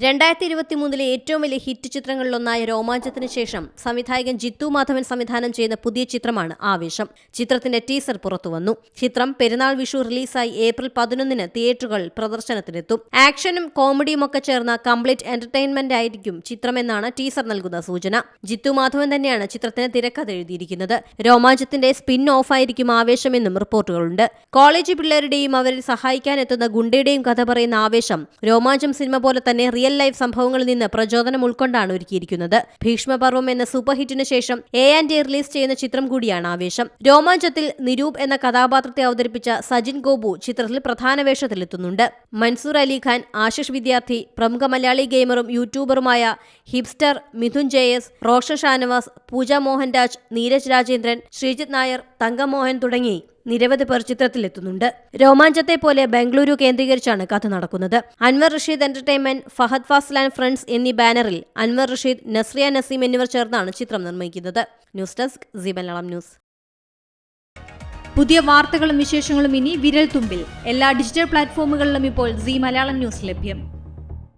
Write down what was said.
2023 ഏറ്റവും വലിയ ഹിറ്റ് ചിത്രങ്ങളിലൊന്നായ രോമാഞ്ചത്തിന് ശേഷം സംവിധായകൻ ജിത്തു മാധവൻ സംവിധാനം ചെയ്യുന്ന പുതിയ ചിത്രമാണ് ആവേശം. ചിത്രത്തിന്റെ ടീസർ പുറത്തുവന്നു. ചിത്രം പെരുന്നാൾ വിഷു റിലീസായി ഏപ്രിൽ 11-ന് തിയേറ്ററുകൾ പ്രദർശനത്തിനെത്തും. ആക്ഷനും കോമഡിയുമൊക്കെ ചേർന്ന കംപ്ലീറ്റ് എന്റർടൈൻമെന്റ് ആയിരിക്കും ചിത്രമെന്നാണ് ടീസർ നൽകുന്ന സൂചന. ജിത്തു മാധവൻ തന്നെയാണ് ചിത്രത്തിന് തിരക്കഥ എഴുതിയിരിക്കുന്നത്. രോമാഞ്ചത്തിന്റെ സ്പിൻ ഓഫ് ആയിരിക്കും ആവേശമെന്നും റിപ്പോർട്ടുകളുണ്ട്. കോളേജ് പിള്ളേരുടെയും അവരെ സഹായിക്കാനെത്തുന്ന ഗുണ്ടയുടെയും കഥ പറയുന്ന ആവേശം രോമാഞ്ചം സിനിമ പോലെ തന്നെ റിയൽ ലൈഫ് സംഭവങ്ങളിൽ നിന്ന് പ്രചോദനം ഉൾക്കൊണ്ടാണ് ഒരുക്കിയിരിക്കുന്നത്. ഭീഷ്മപർവം എന്ന സൂപ്പർ ഹിറ്റിന് ശേഷം A&E റിലീസ് ചെയ്യുന്ന ചിത്രം കൂടിയാണ് ആവേശം. രോമാഞ്ചത്തിൽ നിരൂപ് എന്ന കഥാപാത്രത്തെ അവതരിപ്പിച്ച സജിൻ ഗോപു ചിത്രത്തിൽ പ്രധാന വേഷത്തിലെത്തുന്നുണ്ട്. മൻസൂർ അലിഖാൻ, ആശിഷ് വിദ്യാർത്ഥി, പ്രമുഖ മലയാളി ഗെയിമറും യൂട്യൂബറുമായ ഹിപ്സ്റ്റർ മിഥുൻ JS, റോഷൻ ഷാനവാസ്, പൂജ മോഹൻരാജ്, നീരജ് രാജേന്ദ്രൻ, ശ്രീജിത്ത് നായർ, തങ്കമോഹൻ തുടങ്ങി നിരവധി പേർ ചിത്രത്തിലെത്തുന്നുണ്ട്. രോമാഞ്ചത്തെ പോലെ ബംഗളൂരു കേന്ദ്രീകരിച്ചാണ് കഥ നടക്കുന്നത്. Anwar Rasheed entertainment, Fahadh Faasil and friends എന്നീ ബാനറിൽ അൻവർ റഷീദ്, നസ്രിയ നസീം എന്നിവർ ചേർന്നാണ് ചിത്രം നിർമ്മിക്കുന്നത്. News desk C Malayalam news. പുതിയ വാർത്തകളും വിശേഷങ്ങളും ഇനി വിരൽ തുമ്പിൽ. എല്ലാ ഡിജിറ്റൽ പ്ലാറ്റ്ഫോമുകളിലും ഇപ്പോൾ സി മലയാളം ന്യൂസ് ലഭ്യം.